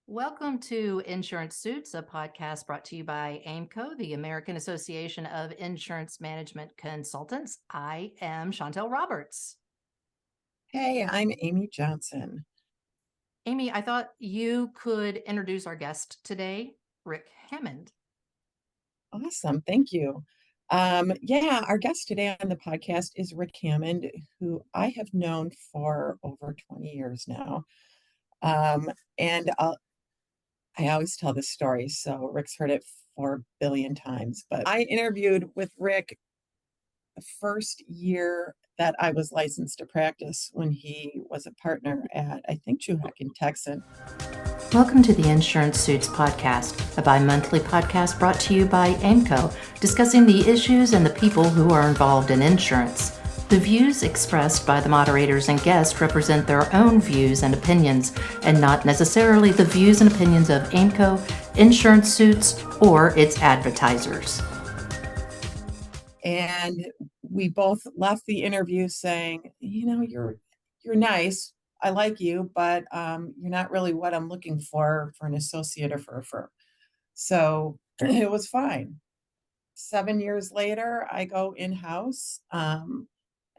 Welcome to Insurance Suits, a podcast brought to you by AIMCO, the American Association of Insurance Management Consultants. I am Chantel Roberts. Hey, I'm Amy Johnson. Amy, I thought you could introduce our guest today, Rick Hammond. Awesome. Thank you. Our guest today on the podcast is Rick Hammond, who I have known for over 20 years now. And I always tell this story, so Rick's heard it 4 billion times. But I interviewed with Rick the first year that I was licensed to practice when he was a partner at, I think, Chuhak and Texan. Welcome to the Insurance Suits podcast, a bi-monthly podcast brought to you by AIMCO, discussing the issues and the people who are involved in insurance. The views expressed by the moderators and guests represent their own views and opinions, and not necessarily the views and opinions of AIMCO, Insurance Suits, or its advertisers. And we both left the interview saying, you're nice. I like you, but you're not really what I'm looking for an associate or for a firm. So it was fine. 7 years later, I go in-house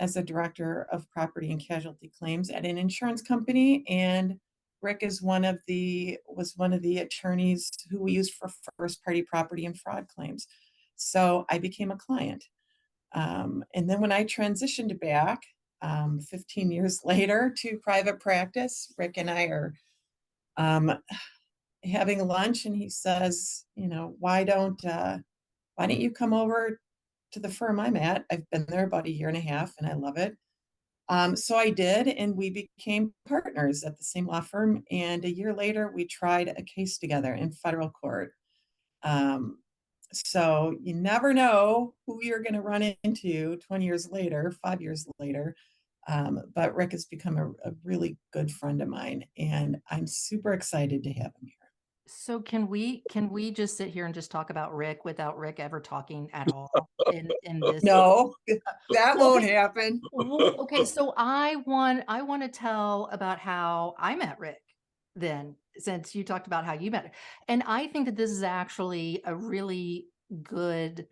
as a director of property and casualty claims at an insurance company. And Rick is was one of the attorneys who we used for first-party property and fraud claims. So I became a client. And then when I transitioned back 15 years later to private practice, Rick and I are having lunch, and he says, why don't you come over to the firm I'm at? I've been there about a year and a half, and I love it. So I did, and we became partners at the same law firm. And a year later, we tried a case together in federal court. So you never know who you're going to run into 20 years later, 5 years later. But Rick has become a really good friend of mine, and I'm super excited to have him here. So can we just sit here and just talk about Rick without Rick ever talking at all in this? No, that won't happen. Okay, so I want to tell about how I met Rick then, since you talked about how you met. And I think that this is actually a really good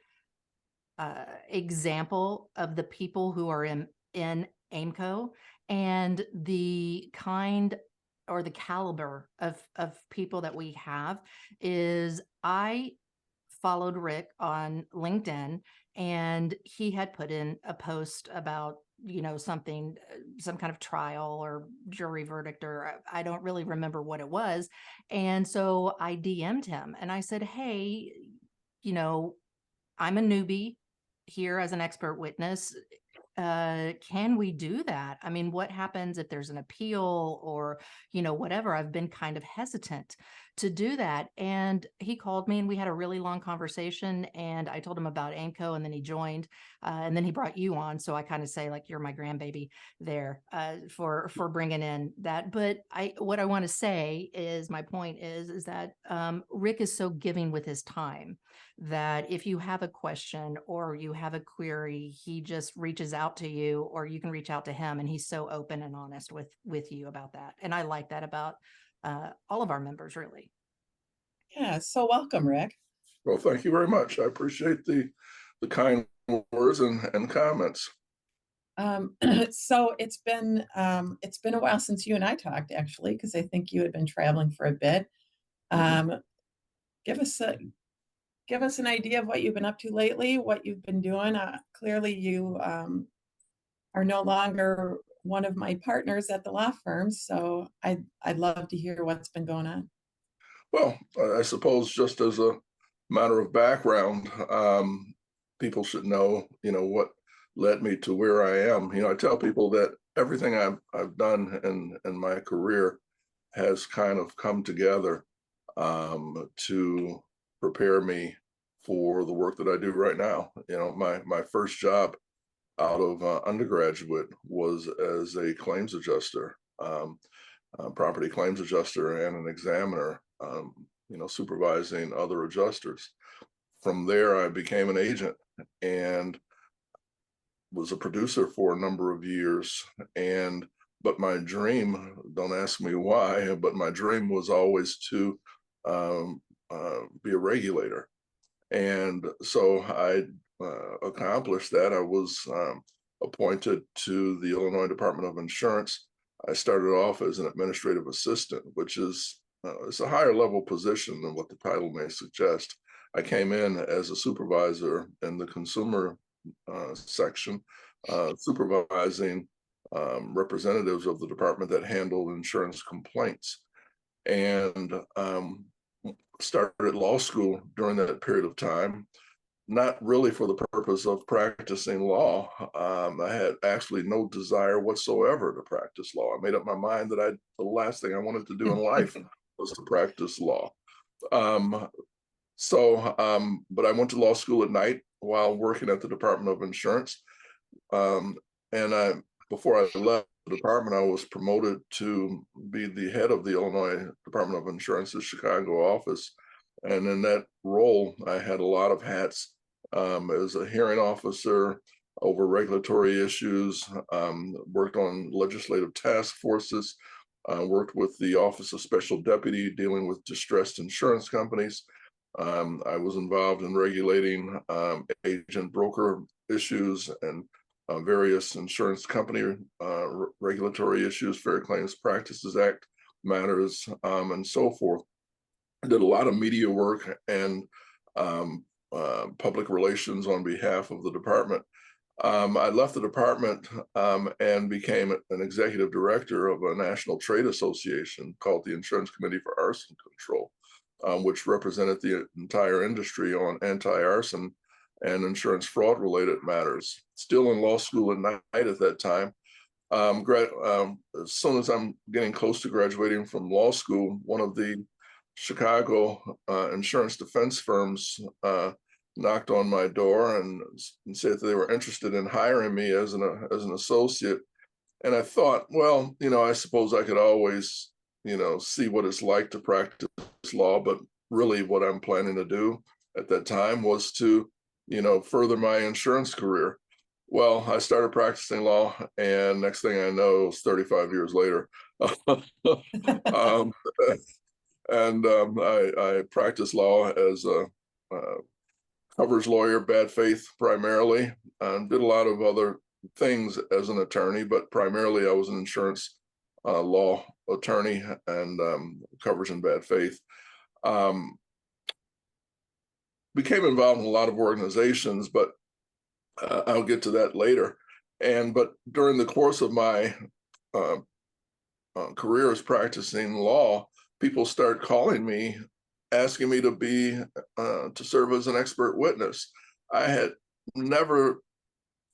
example of the people who are in AIMCO and the kind or the caliber of people that we have. Is I followed Rick on LinkedIn, and he had put in a post about something, some kind of trial or jury verdict, or I don't really remember what it was. And so I DM'd him and I said, hey, I'm a newbie here as an expert witness. Can we do that? I mean, what happens if there's an appeal or, whatever? I've been kind of hesitant to do that. And he called me and we had a really long conversation, and I told him about AIMCO, and then he joined, and then he brought you on. So I kind of say, like, you're my grandbaby there, for bringing in that. But what I want to say is, my point is that Rick is so giving with his time that if you have a question or you have a query, he just reaches out to you, or you can reach out to him, and he's so open and honest with you about that. And I like that about all of our members, really. Yeah, so welcome, Rick. Well, thank you very much. I appreciate the kind words and comments. So it's been a while since you and I talked, actually, because I think you had been traveling for a bit. Give us an idea of what you've been up to lately, what you've been doing. Clearly, you are no longer one of my partners at the law firm, so I'd love to hear what's been going on. Well, I suppose just as a matter of background, people should know, what led me to where I am. I tell people that everything I've done in my career has kind of come together to prepare me for the work that I do right now. My first job out of undergraduate was as a claims adjuster, property claims adjuster, and an examiner, supervising other adjusters. From there, I became an agent and was a producer for a number of years. And but my dream, don't ask me why, but my dream was always to be a regulator. And so I accomplished that. I was appointed to the Illinois Department of Insurance. I started off as an administrative assistant, which is it's a higher level position than what the title may suggest. I came in as a supervisor in the consumer section, supervising representatives of the department that handled insurance complaints, and started law school during that period of time, not really for the purpose of practicing law. I had actually no desire whatsoever to practice law. I made up my mind that the last thing I wanted to do in life was to practice law. But I went to law school at night while working at the Department of Insurance. And before I left the department, I was promoted to be the head of the Illinois Department of Insurance's Chicago office. And in that role, I had a lot of hats as a hearing officer over regulatory issues, worked on legislative task forces, worked with the Office of Special Deputy dealing with distressed insurance companies. I was involved in regulating agent broker issues and various insurance company regulatory issues, Fair Claims Practices Act matters, and so forth. I did a lot of media work and public relations on behalf of the department. I left the department and became an executive director of a national trade association called the Insurance Committee for Arson Control, which represented the entire industry on anti-arson and insurance fraud related matters. Still in law school at night at that time. As soon as I'm getting close to graduating from law school, one of the Chicago insurance defense firms knocked on my door and said that they were interested in hiring me as an associate. And I thought, well, I suppose I could always, see what it's like to practice law, but really what I'm planning to do at that time was to, further my insurance career. Well, I started practicing law, and next thing I know, it's 35 years later. I practiced law as a coverage lawyer, bad faith primarily, and did a lot of other things as an attorney, but primarily I was an insurance law attorney and coverage and bad faith. Became involved in a lot of organizations, but I'll get to that later. But during the course of my career as practicing law, people start calling me, asking me to serve as an expert witness. I had never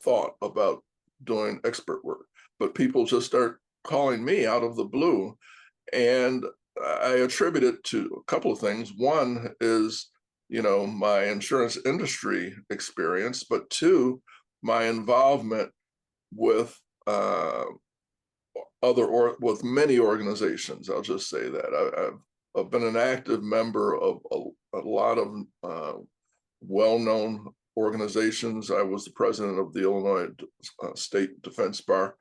thought about doing expert work, but people just start calling me out of the blue. And I attribute it to a couple of things. One is, my insurance industry experience, but two, my involvement with with many organizations. I'll just say that I've been an active member of a lot of well-known organizations. I was the president of the Illinois State Defense Bar.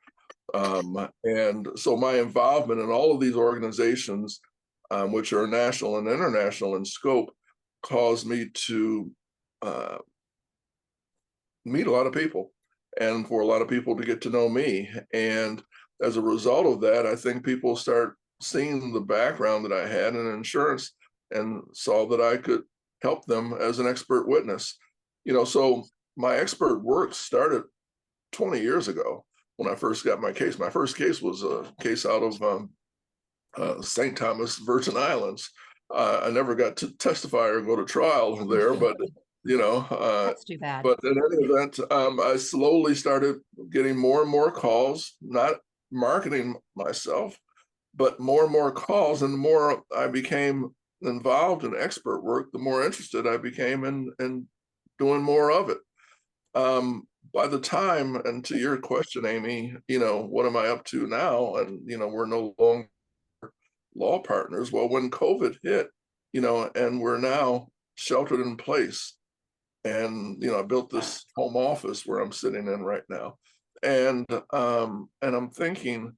And so my involvement in all of these organizations, which are national and international in scope, caused me to meet a lot of people and for a lot of people to get to know me. And as a result of that, I think people start seeing the background that I had in insurance and saw that I could help them as an expert witness. So my expert work started 20 years ago when I first got my case. My first case was a case out of St. Thomas, Virgin Islands. I never got to testify or go to trial there, but That's too bad. But in any event, I slowly started getting more and more calls, not marketing myself, but more and more calls. And the more I became involved in expert work, the more interested I became in doing more of it. By the time, and to your question, Amy, what am I up to now? And, we're no longer law partners. Well, when COVID hit, and we're now sheltered in place, and I built this home office where I'm sitting in right now, and I'm thinking,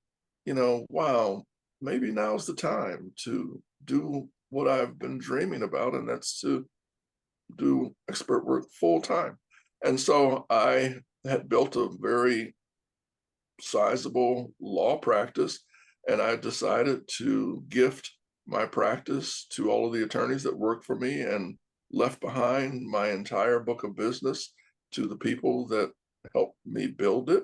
wow, maybe now's the time to do what I've been dreaming about, and that's to do expert work full time. And so I had built a very sizable law practice, and I decided to gift my practice to all of the attorneys that worked for me and left behind my entire book of business to the people that helped me build it.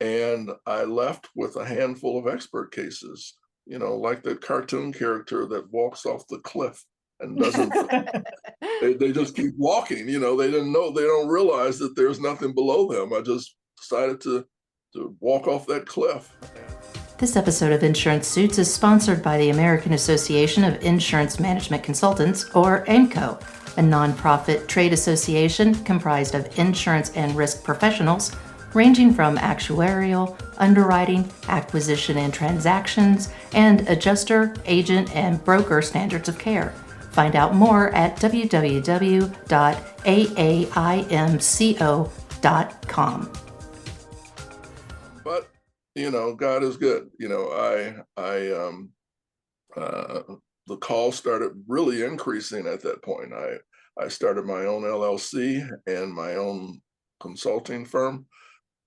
And I left with a handful of expert cases, like the cartoon character that walks off the cliff and doesn't, they just keep walking, they don't realize that there's nothing below them. I just decided to walk off that cliff. This episode of Insurance Suits is sponsored by the American Association of Insurance Management Consultants, or AMCO, a nonprofit trade association comprised of insurance and risk professionals ranging from actuarial, underwriting, acquisition and transactions, and adjuster, agent, and broker standards of care. Find out more at www.aaimco.com. But God is good. The calls started really increasing at that point. I started my own LLC and my own consulting firm.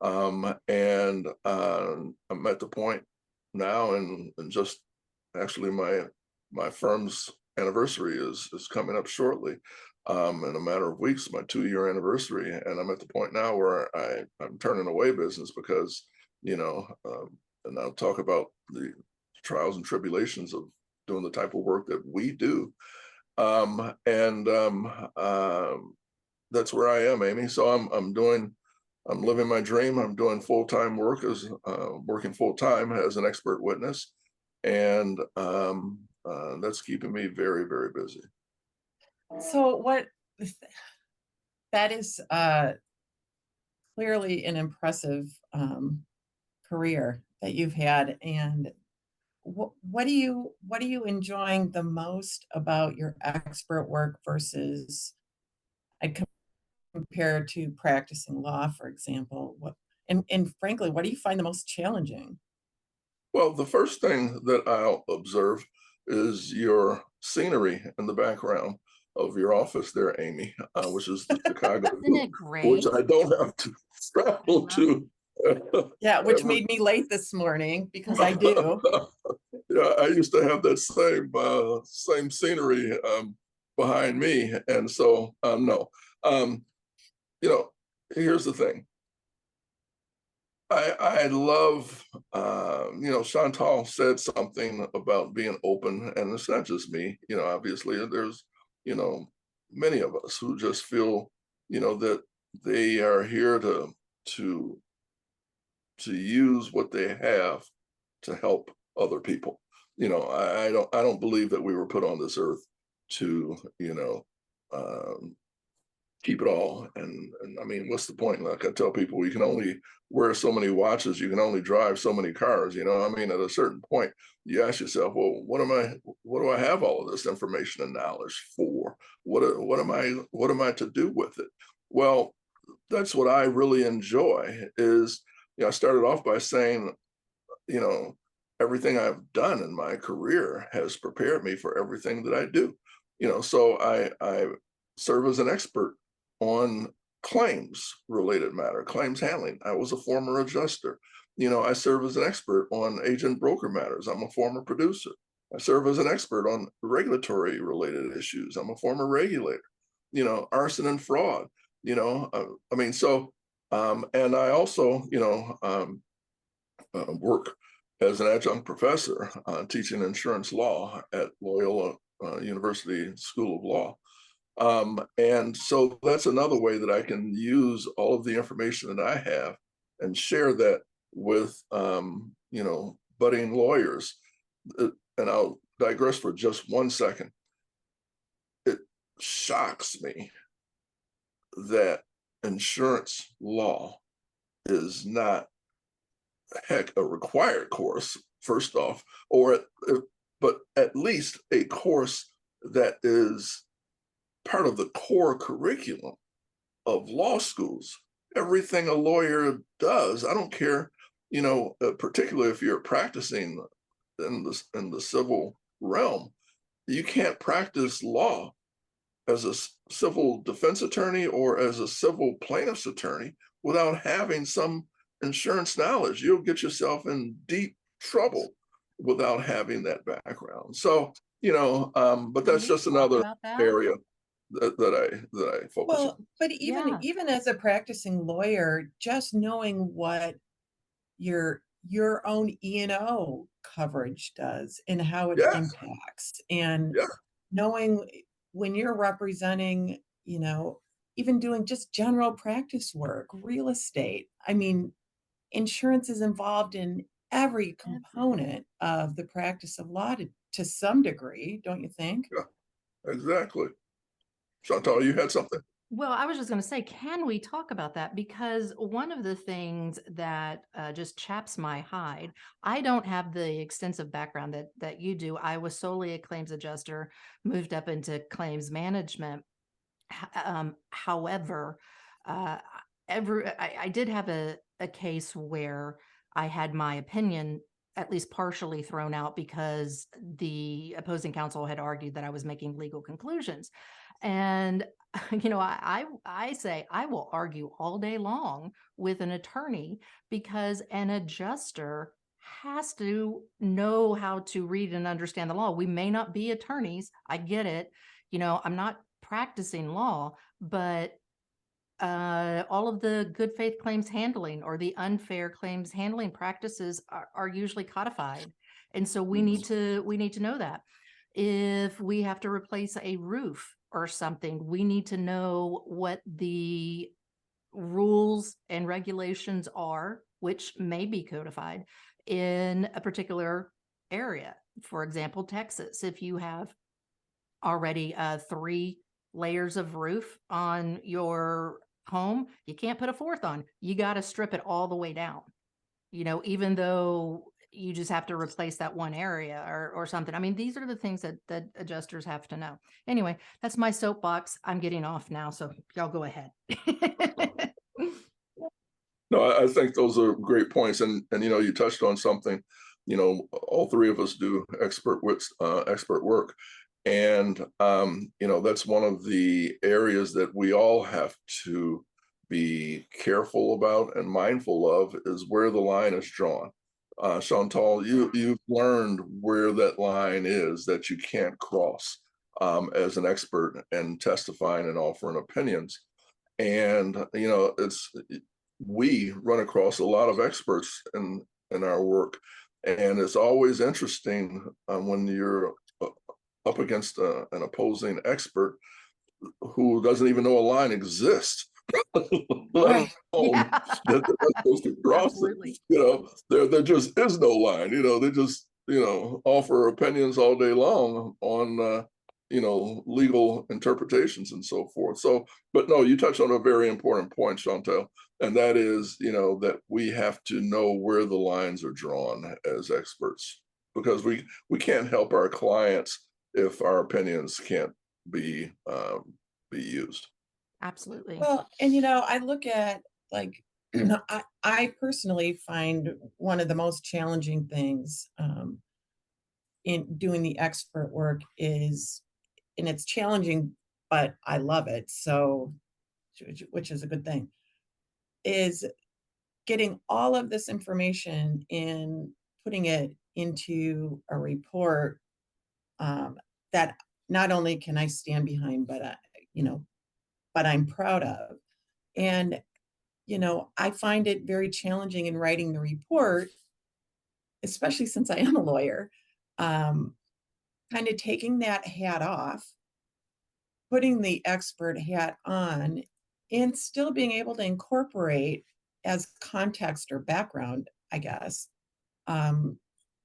And I'm at the point now, and just actually my firm's anniversary is coming up shortly, in a matter of weeks, my 2-year anniversary, and I'm at the point now where I'm turning away business because, and I'll talk about the trials and tribulations of doing the type of work that we do, that's where I am, Amy. So I'm living my dream. I'm doing full-time work working full-time as an expert witness, and that's keeping me very, very busy. So that is clearly an impressive career that you've had. And what are you enjoying the most about your expert work versus compared to practicing law, for example? And frankly, what do you find the most challenging? Well, the first thing that I'll observe is your scenery in the background of your office there, Amy, which is the Chicago, Isn't it great? which I don't have to travel to. Yeah, which made me late this morning because I do. Yeah, I used to have that same scenery behind me, and so no. Here's the thing. I love, Chantal said something about being open, and it's not just me. Obviously, there's, many of us who just feel, that they are here to use what they have to help other people. I don't believe that we were put on this earth to, keep it all. And I mean, what's the point? Like I tell people, you can only wear so many watches, you can only drive so many cars. I mean, at a certain point, you ask yourself, well, what do I have all of this information and knowledge for? What am I to do with it? Well, that's what I really enjoy is, I started off by saying, everything I've done in my career has prepared me for everything that I do. So I serve as an expert on claims related matter, claims handling. I was a former adjuster. I serve as an expert on agent broker matters. I'm a former producer. I serve as an expert on regulatory related issues. I'm a former regulator, arson and fraud, and I also, work as an adjunct professor teaching insurance law at Loyola University School of Law. And so that's another way that I can use all of the information that I have and share that with, budding lawyers. And I'll digress for just 1 second. It shocks me that insurance law is not, heck, a required course, first off, but at least a course that is part of the core curriculum of law schools. Everything a lawyer does, I don't care, particularly if you're practicing in the civil realm, you can't practice law as a civil defense attorney or as a civil plaintiff's attorney without having some insurance knowledge. You'll get yourself in deep trouble without having that background. So, but Can that's we just talk another about that? area that I focus Well, on. but even Yeah. even as a practicing lawyer, just knowing what your own E&O coverage does and how it Yes, impacts, and yeah, knowing when you're representing, even doing just general practice work, real estate. I mean, insurance is involved in every component of the practice of law to some degree, don't you think? yeah, exactly. Chantal, you had something? Well, I was just going to say, can we talk about that? Because one of the things that just chaps my hide, I don't have the extensive background that you do. I was solely a claims adjuster, moved up into claims management. However, uh, I did have a case where I had my opinion at least partially thrown out because the opposing counsel had argued that I was making legal conclusions. And I say I will argue all day long with an attorney because an adjuster has to know how to read and understand the law. We may not be attorneys. I get it. I'm not practicing law, but all of the good faith claims handling or the unfair claims handling practices are usually codified. And so we need to know that. If we have to replace a roof or something, we need to know what the rules and regulations are, which may be codified in a particular area. For example, Texas, if you have already 3 layers of roof on your home, you can't put a 4th on. You got to strip it all the way down, even though you just have to replace that one area or something. I mean, these are the things that adjusters have to know. Anyway, that's my soapbox. I'm getting off now, so y'all go ahead. No, I think those are great points, and you touched on something. All three of us do expert work, and that's one of the areas that we all have to be careful about and mindful of is where the line is drawn. Chantal, you've learned where that line is that you can't cross as an expert and testifying and offering opinions. And we run across a lot of experts in our work, and it's always interesting when you're up against an opposing expert who doesn't even know a line exists, let Right. alone Yeah, that they're not supposed to cross it. absolutely. There just is no line. They just offer opinions all day long on legal interpretations and so forth. So, but no, you touched on a very important point, Chantel, and that is that we have to know where the lines are drawn as experts, because we can't help our clients if our opinions can't be used. Absolutely. Well, and I look at, like, I personally find one of the most challenging things in doing the expert work is, and it's challenging, but I love it, so which is a good thing, is getting all of this information and putting it into a report that not only can I stand behind, but but I'm proud of. And I find it very challenging in writing the report, especially since I am a lawyer, um, kind of taking that hat off, putting the expert hat on, and still being able to incorporate as context or background, I guess, um,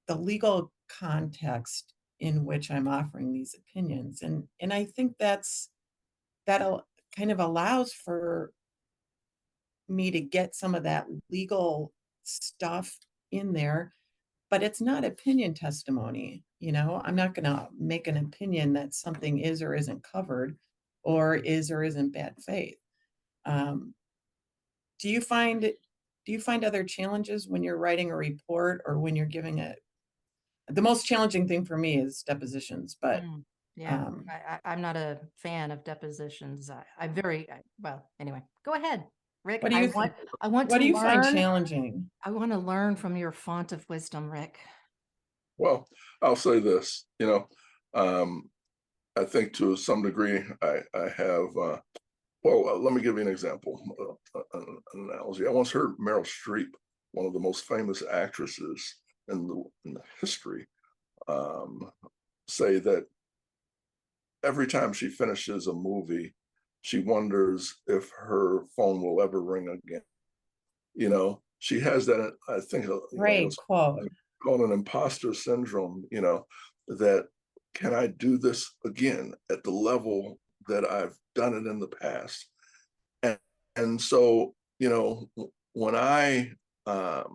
the legal context in which I'm offering these opinions. And I think that'll kind of allows for me to get some of that legal stuff in there, but it's not opinion testimony. I'm not going to make an opinion that something is or isn't covered or isn't bad faith. Um, do you find do you find other challenges when you're writing a report or when you're giving it? The most challenging thing for me is depositions, but Yeah, I'm not a fan of depositions. Well, anyway, go ahead, Rick. what do you I want what to do you find learn. challenging? I want to learn from your font of wisdom, Rick. Well, I'll say this, I think to some degree, I have, let me give you an example, an analogy. I once heard Meryl Streep, one of the most famous actresses in the history, say that every time she finishes a movie, she wonders if her phone will ever ring again. She has that, I think, Great quote. called an imposter syndrome, that can I do this again at the level that I've done it in the past? And so, when I'll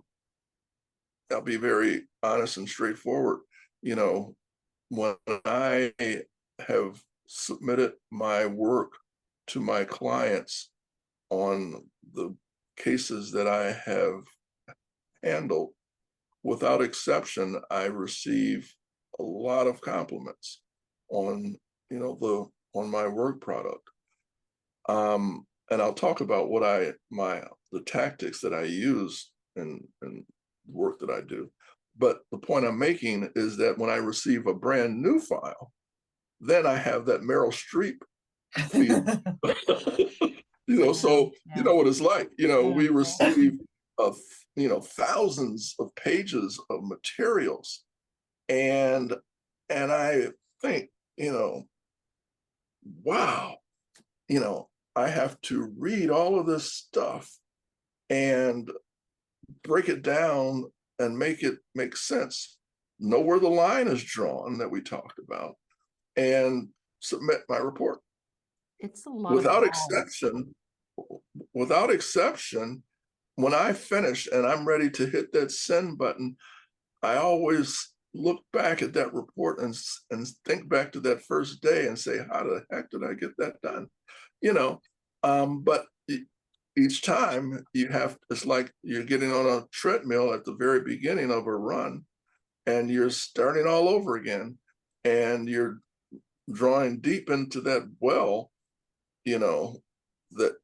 be very honest and straightforward, when I have submitted my work to my clients on the cases that I have handled, without exception, I receive a lot of compliments on, on my work product. And I'll talk about the tactics that I use in work that I do. But the point I'm making is that when I receive a brand new file, then I have that Meryl Streep feel. So you know what it's like. We receive thousands of pages of materials, and I think, wow, I have to read all of this stuff and break it down and make it make sense, know where the line is drawn that we talked about, and submit my report. It's a lot Without of exception, without exception, when I finish and I'm ready to hit that send button, I always look back at that report and think back to that first day and say, how the heck did I get that done? But each time it's like you're getting on a treadmill at the very beginning of a run, and you're starting all over again, and you're drawing deep into that well, that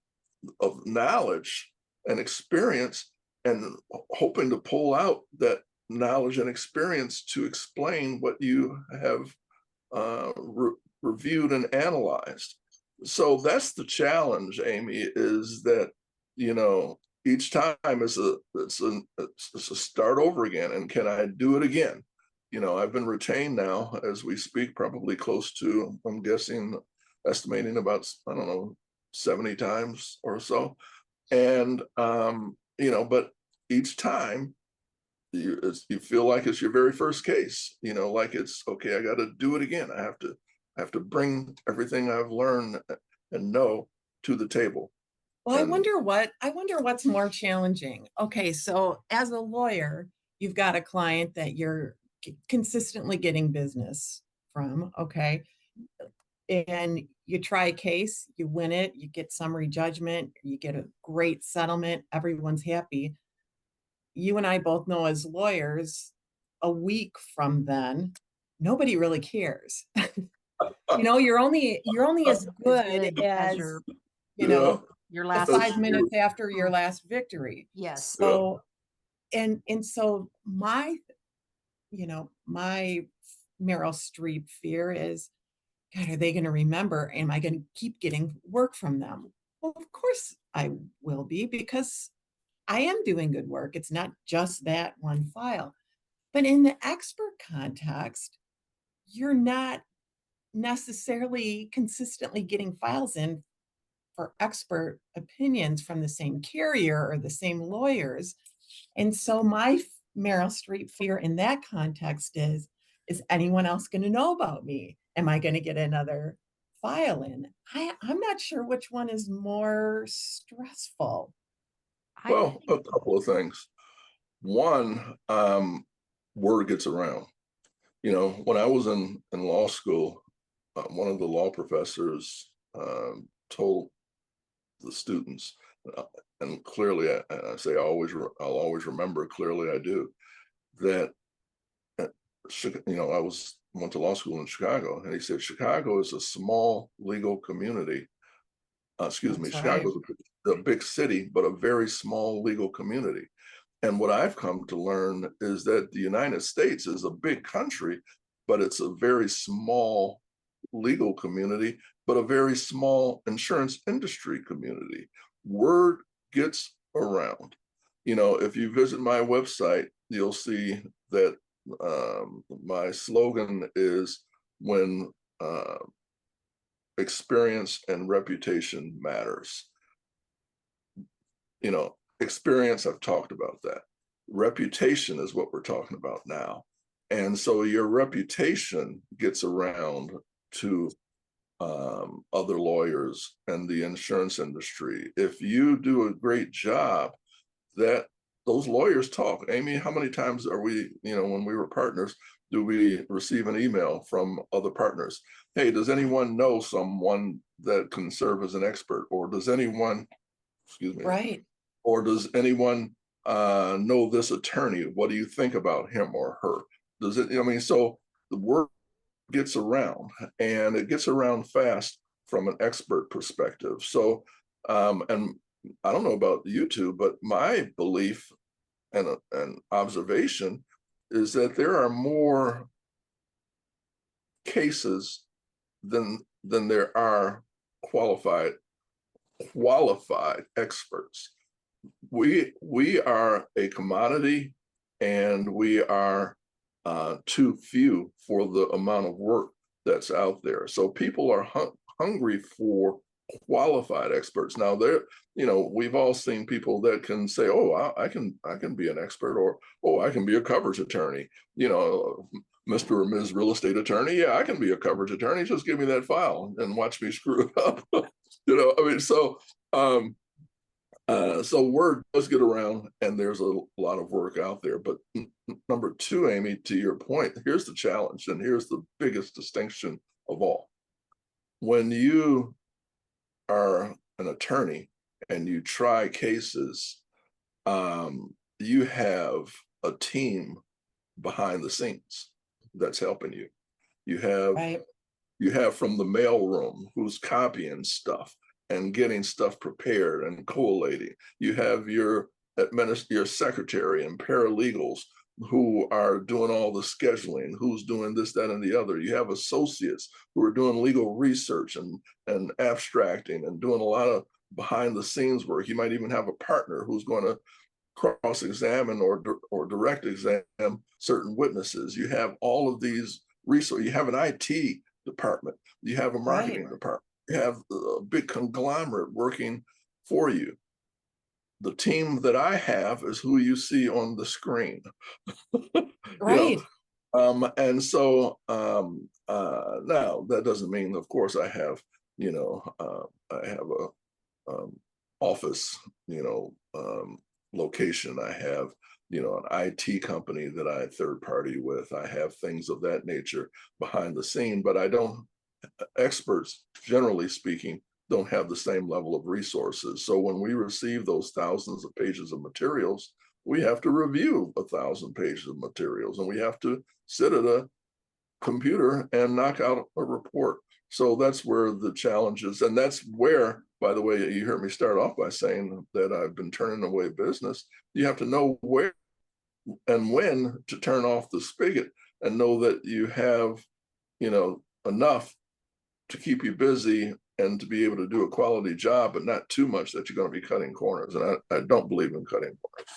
of knowledge and experience, and hoping to pull out that knowledge and experience to explain what you have reviewed and analyzed. So that's the challenge, Amy, is that, each time it's a start over again. And can I do it again? I've been retained now, as we speak, probably close to, I'm guessing, estimating about, I don't know, 70 times or so. And, but each time you feel like it's your very first case, like it's, okay, I got to do it again. I have to bring everything I've learned and know to the table. Well, I wonder what's more challenging. Okay, so as a lawyer, you've got a client that you're consistently getting business from, okay? And you try a case, you win it, you get summary judgment, you get a great settlement, everyone's happy. You and I both know as lawyers, a week from then, nobody really cares. You're only as good as your last 5 minutes after your last victory. Yes. So and so my Meryl Streep fear is, God, are they going to remember? Am I going to keep getting work from them? Well, of course I will be, because I am doing good work. It's not just that one file. But in the expert context, you're not necessarily consistently getting files in for expert opinions from the same carrier or the same lawyers. And so my Meryl Streep fear in that context is anyone else going to know about me? Am I going to get another file in? I'm not sure which one is more stressful. Well, a couple of things. One, word gets around. When I was in law school, one of the law professors told the students and clearly, I say I'll always remember, clearly I do, that, I went to law school in Chicago, and he said, Chicago is a small legal community. Excuse me, That's right. Chicago is a big city, but a very small legal community. And what I've come to learn is that the United States is a big country, but it's a very small legal community, but a very small insurance industry community. Word gets around. If you visit my website, you'll see that my slogan is when experience and reputation matters. Experience, I've talked about that. Reputation is what we're talking about now. And so your reputation gets around to other lawyers and the insurance industry. If you do a great job, that those lawyers talk. Amy, how many times are we, when we were partners, do we receive an email from other partners? Hey, does anyone know someone that can serve as an expert? Or does anyone, excuse me, Right. or does anyone know this attorney? What do you think about him or her? Does it, so the word gets around, and it gets around fast from an expert perspective. So, and I don't know about you two, but my belief and observation is that there are more cases than there are qualified experts. We are a commodity, and we are too few for the amount of work that's out there. So people are hungry for qualified experts. Now, we've all seen people that can say, "Oh, I can be an expert," or, "Oh, I can be a coverage attorney." Mr. or Ms. Real Estate Attorney, yeah, I can be a coverage attorney. Just give me that file and watch me screw it up. So word does get around, and there's a lot of work out there. But number two, Amy, to your point, here's the challenge, and here's the biggest distinction of all. When you are an attorney and you try cases, you have a team behind the scenes that's helping you. You have from the mailroom who's copying stuff and getting stuff prepared and collating. You have your secretary and paralegals who are doing all the scheduling, who's doing this, that, and the other. You have associates who are doing legal research and abstracting and doing a lot of behind the scenes work. You might even have a partner who's going to cross-examine or direct exam certain witnesses. You have all of these resources. You have an IT department. You have a marketing department. You have a big conglomerate working for you. The team that I have is who you see on the screen. Right. And so now that doesn't mean, of course, I have a office, location. I have, an IT company that I third party with. I have things of that nature behind the scene, but experts, generally speaking, don't have the same level of resources. So when we receive those thousands of pages of materials, we have to review 1,000 pages of materials, and we have to sit at a computer and knock out a report. So that's where the challenge is. And that's where, by the way, you heard me start off by saying that I've been turning away business. You have to know where and when to turn off the spigot, and know that you have, enough to keep you busy and to be able to do a quality job, but not too much that you're going to be cutting corners. And I don't believe in cutting corners.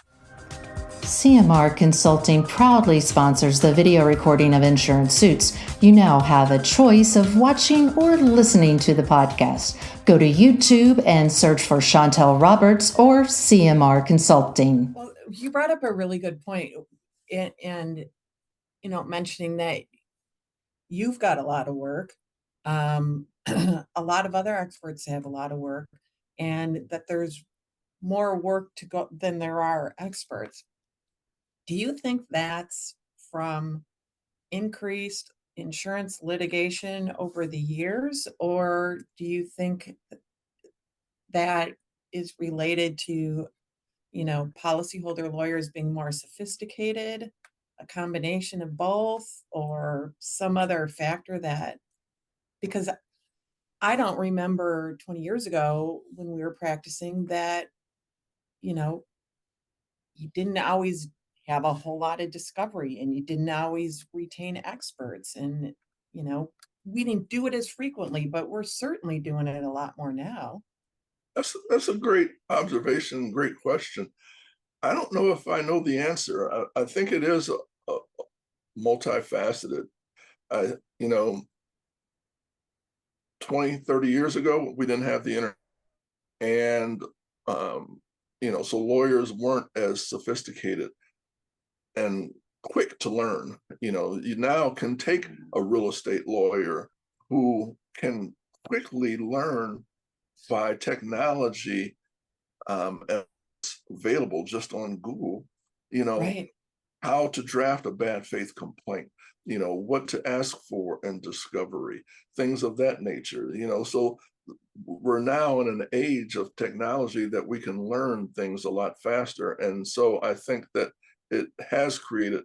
CMR Consulting proudly sponsors the video recording of insurance suits. You now have a choice of watching or listening to the podcast. Go to YouTube and search for Chantel Roberts or CMR Consulting. Well, you brought up a really good point, and mentioning that you've got a lot of work. A lot of other experts have a lot of work, and that there's more work to go than there are experts. Do you think that's from increased insurance litigation over the years, or do you think that is related to, you know, policyholder lawyers being more sophisticated, a combination of both, or some other factor that, because I don't remember 20 years ago when we were practicing that, you know, you didn't always have a whole lot of discovery and you didn't always retain experts. And, you know, we didn't do it as frequently, but we're certainly doing it a lot more now. That's a great observation, great question. I don't know if I know the answer. I think it is a multifaceted. You know, 20, 30 years ago, we didn't have the internet. And, you know, so lawyers weren't as sophisticated and quick to learn. You know, you now can take a real estate lawyer who can quickly learn by technology, and it's available just on Google, you know, Right. how to draft a bad faith complaint, you know, what to ask for in discovery, things of that nature, you know. So we're now in an age of technology that we can learn things a lot faster. And so I think that it has created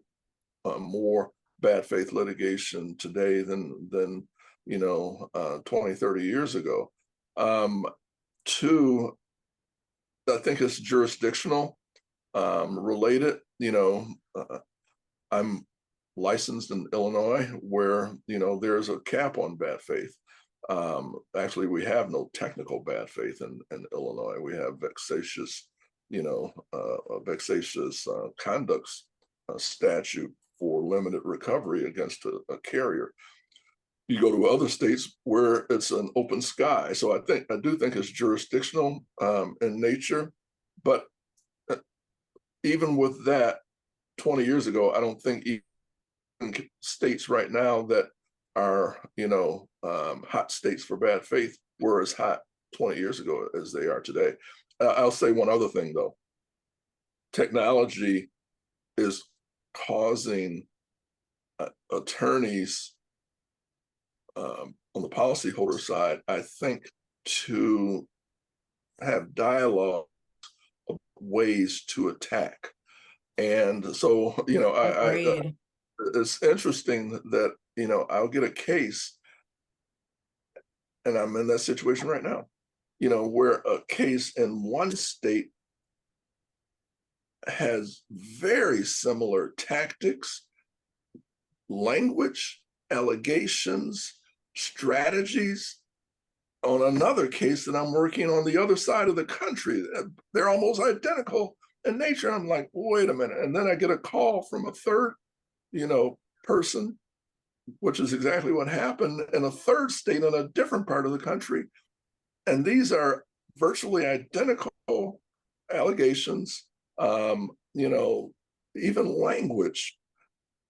more bad faith litigation today than you know, 20, 30 years ago. Two, I think it's jurisdictional related. You know, I'm licensed in Illinois, where, you know, there's a cap on bad faith. Actually, we have no technical bad faith in Illinois. We have vexatious, you know, vexatious conducts statute for limited recovery against a carrier. You go to other states where it's an open sky. So I do think it's jurisdictional in nature, but even with that, 20 years ago, I don't think even states right now that are, you know, hot states for bad faith were as hot 20 years ago as they are today. I'll say one other thing though. Technology is causing attorneys on the policyholder side, I think, to have dialogue of ways to attack. And so, you know, it's interesting that, you know, I'll get a case, and I'm in that situation right now, you know, where a case in one state has very similar tactics, language, allegations, strategies, on another case that I'm working on the other side of the country. They're almost identical in nature. I'm like, wait a minute. And then I get a call from a third, you know, person, which is exactly what happened in a third state in a different part of the country. And these are virtually identical allegations, you know, even language.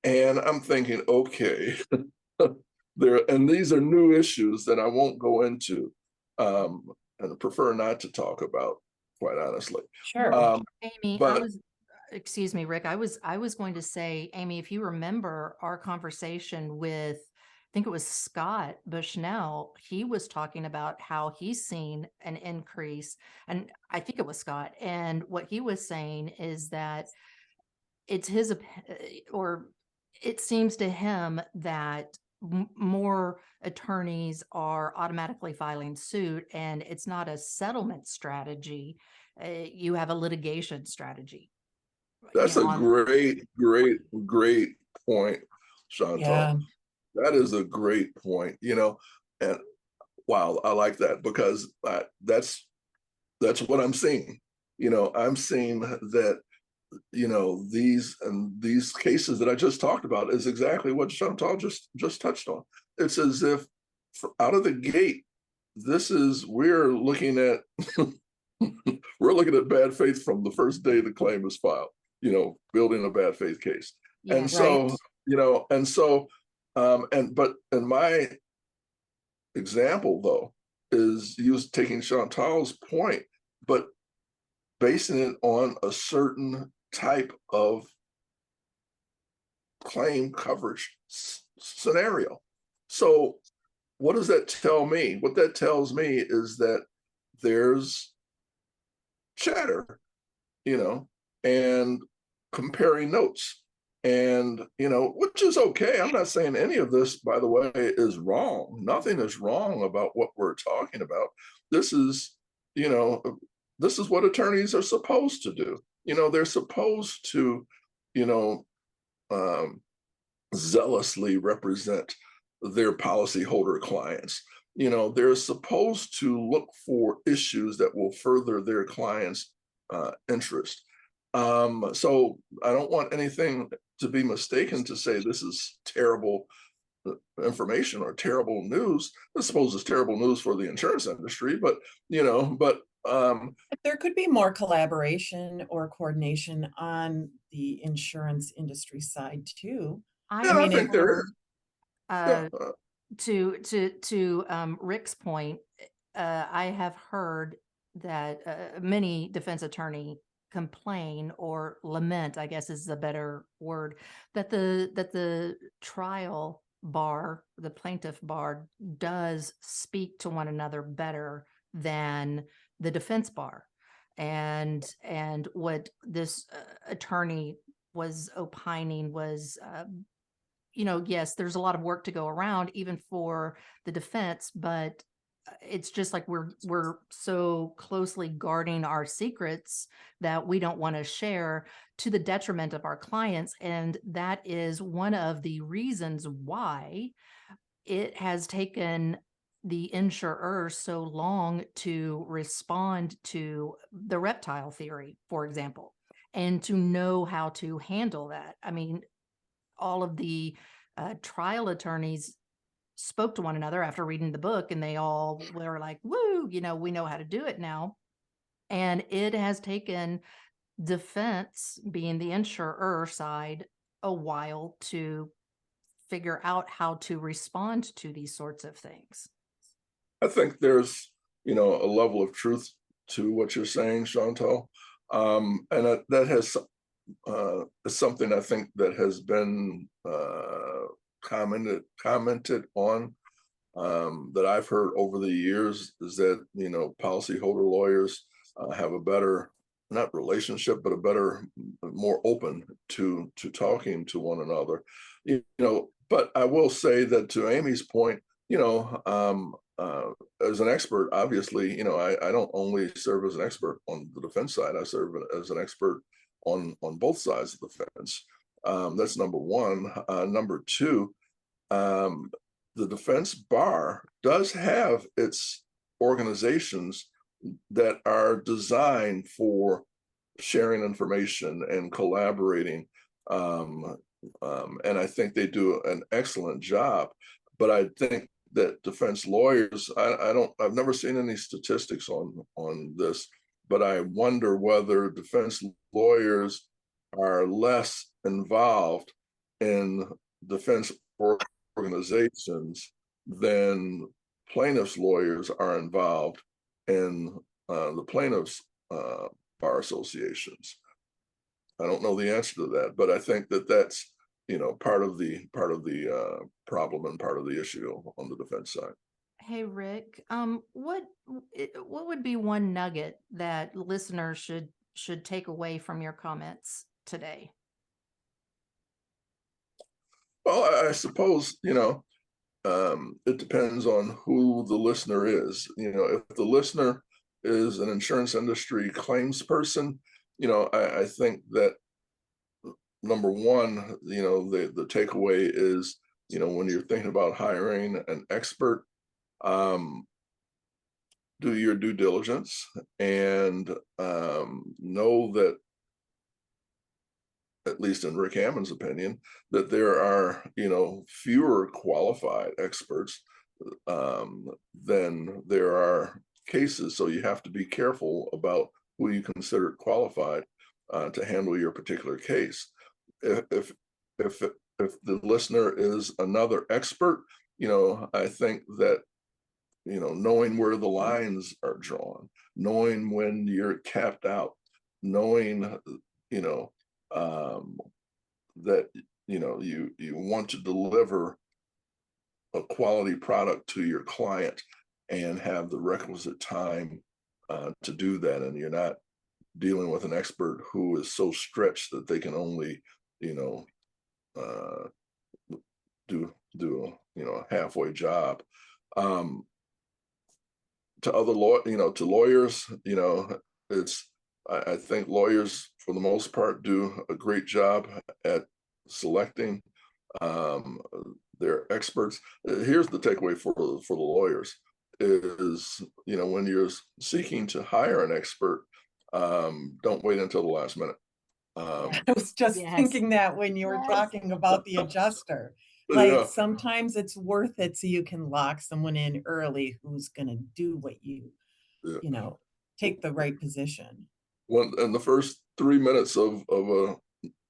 And I'm thinking, okay, and these are new issues that I won't go into, and I prefer not to talk about, quite honestly. Sure. Amy, but excuse me, Rick, I was going to say, Amy, if you remember our conversation with, I think it was Scott Bushnell, he was talking about how he's seen an increase, and I think it was Scott. And what he was saying is that it's his, or it seems to him that more attorneys are automatically filing suit, and it's not a settlement strategy. You have a litigation strategy. that's a great point, Chantal. Yeah. That is a great point, you know, and wow, I like that, because that's what I'm seeing. You know, I'm seeing that, you know, these cases that I just talked about is exactly what Chantal just touched on. It's as if out of the gate, we're looking at we're looking at bad faith from the first day the claim is filed, you know, building a bad faith case. Yeah, and so, right. you know, and so, but in my example though, is taking Chantal's point, but basing it on a certain type of claim coverage scenario. So what does that tell me? What that tells me is that there's chatter, and comparing notes. And, which is okay. I'm not saying any of this, by the way, is wrong. Nothing is wrong about what we're talking about. This is, this is what attorneys are supposed to do. They're supposed to, you know, um, zealously represent their policyholder clients. They're supposed to look for issues that will further their clients' interest. So I don't want anything to be mistaken to say this is terrible information or terrible news. I suppose it's terrible news for the insurance industry, but There could be more collaboration or coordination on the insurance industry side too. I yeah, I mean, think there is. Yeah, to Rick's point, I have heard that many defense attorney complain or lament, I guess is a better word, that the trial bar, the plaintiff bar, does speak to one another better than the defense bar. And what this attorney was opining was, yes, there's a lot of work to go around, even for the defense, but it's just like we're so closely guarding our secrets that we don't want to share, to the detriment of our clients. And that is one of the reasons why it has taken the insurer so long to respond to the reptile theory, for example, and to know how to handle that. I mean, all of the trial attorneys spoke to one another after reading the book, and they all were like, woo, we know how to do it now. And it has taken defense, being the insurer side, a while to figure out how to respond to these sorts of things. I think there's, a level of truth to what you're saying, Chantal. And that has is something I think that has been commented on, that I've heard over the years, is that, policyholder lawyers have a better, not relationship, but a better, more open to talking to one another. But I will say that, to Amy's point, as an expert, obviously, I don't only serve as an expert on the defense side. I serve as an expert on both sides of the fence. That's number one. Number two, the defense bar does have its organizations that are designed for sharing information and collaborating. And I think they do an excellent job. But I think that defense lawyers, I've never seen any statistics on this, but I wonder whether defense lawyers are less involved in defense organizations than plaintiffs' lawyers are involved in the plaintiffs' bar associations. I don't know the answer to that, but I think that that's part of the problem and part of the issue on the defense side. Hey, Rick, what would be one nugget that listeners should take away from your comments today? Well, I suppose, it depends on who the listener is. If the listener is an insurance industry claims person, I think that, number one, the takeaway is, when you're thinking about hiring an expert, do your due diligence and know that, at least in Rick Hammond's opinion, that there are, fewer qualified experts than there are cases. So you have to be careful about who you consider qualified to handle your particular case. If the listener is another expert, I think that, knowing where the lines are drawn, knowing when you're capped out, knowing, that, you want to deliver a quality product to your client and have the requisite time to do that. And you're not, dealing with an expert who is so stretched that they can only, you know, do a halfway job. To other to lawyers, I think lawyers for the most part do a great job at selecting their experts. Here's the takeaway for the lawyers is, when you're seeking to hire an expert, don't wait until the last minute. I was just Yes. thinking that when you were Yes. talking about the adjuster. Yeah. Like sometimes it's worth it so you can lock someone in early who's going to do what you take the right position. In the first 3 minutes of a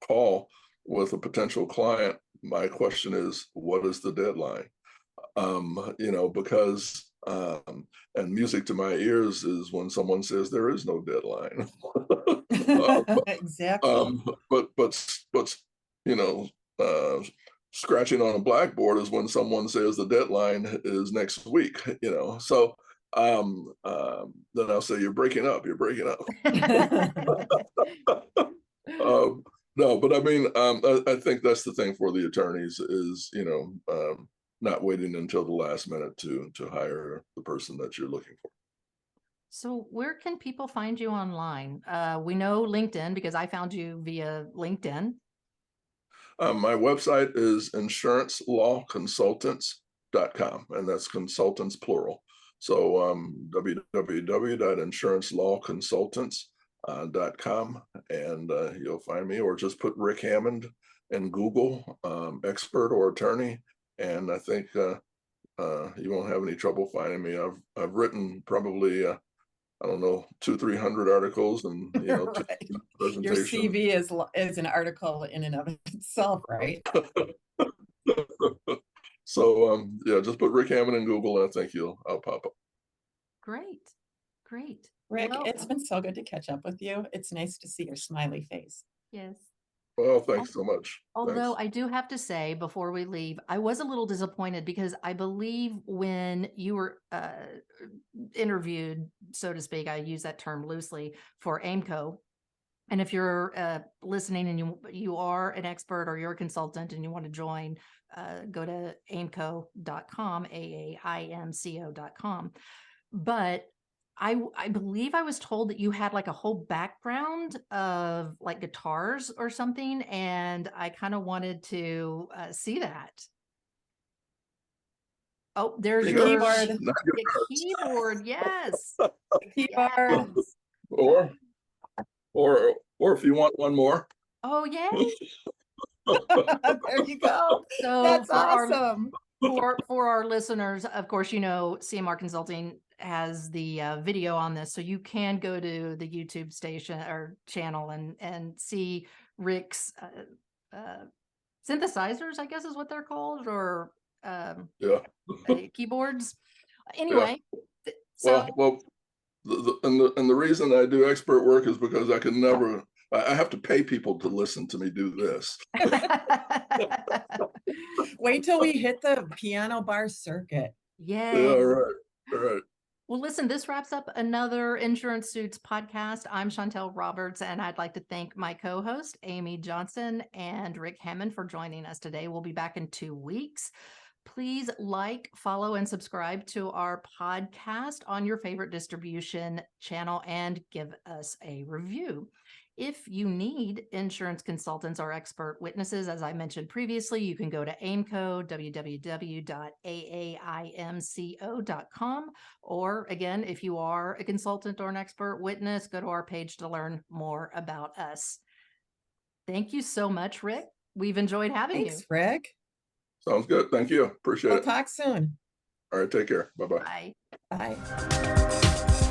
call with a potential client, my question is, what is the deadline? Because and music to my ears is when someone says there is no deadline. Exactly. But scratching on a blackboard is when someone says the deadline is next week. So then I'll say you're breaking up. No, but I mean, I think that's the thing for the attorneys is, not waiting until the last minute to hire the person that you're looking for. So where can people find you online? We know LinkedIn because I found you via LinkedIn. My website is insurancelawconsultants.com, and that's consultants plural. So www.insurancelawconsultants.com, and you'll find me, or just put Rick Hammond in Google, expert or attorney, and I think you won't have any trouble finding me. I've written probably I don't know, 200-300 articles, and Right. Your CV is an article in and of itself, right? So yeah, just put Rick Hammond in Google, and I think I'll pop up. Great. Rick, Well, it's been so good to catch up with you. It's nice to see your smiley face. yes. Well, thanks so much. Although Thanks. I do have to say before we leave, I was a little disappointed because I believe when you were interviewed, so to speak, I use that term loosely, for AIMCO. And if you're listening and you are an expert or you're a consultant and you want to join, go to aimco.com, AAIMCO.com. But I believe I was told that you had like a whole background of like guitars or something, and I kind of wanted to see that. Oh, there's The your keyboard. keyboard. Yes. The keyboard. Yes. Or if you want one more. Oh, yeah. There you go. So That's awesome. For our listeners, of course, CMR Consulting has the video on this, so you can go to the YouTube station or channel and see Rick's synthesizers, I guess is what they're called, or keyboards. Anyway, yeah. So well, the reason I do expert work is because I can never. I have to pay people to listen to me do this. Wait till we hit the piano bar circuit. Yay. Yeah, right. Well, listen, this wraps up another Insurance Suits podcast. I'm Chantel Roberts, and I'd like to thank my co-host, Amy Johnson, and Rick Hammond for joining us today. We'll be back in 2 weeks. Please like, follow, and subscribe to our podcast on your favorite distribution channel and give us a review. If you need insurance consultants or expert witnesses, as I mentioned previously, you can go to AIMCO, www.AAIMCO.com. Or again, if you are a consultant or an expert witness, go to our page to learn more about us. Thank you so much, Rick. We've enjoyed having you. Thanks, Rick. Sounds good. Thank you. Appreciate it. We'll talk soon. All right. Take care. Bye-bye. Bye. Bye.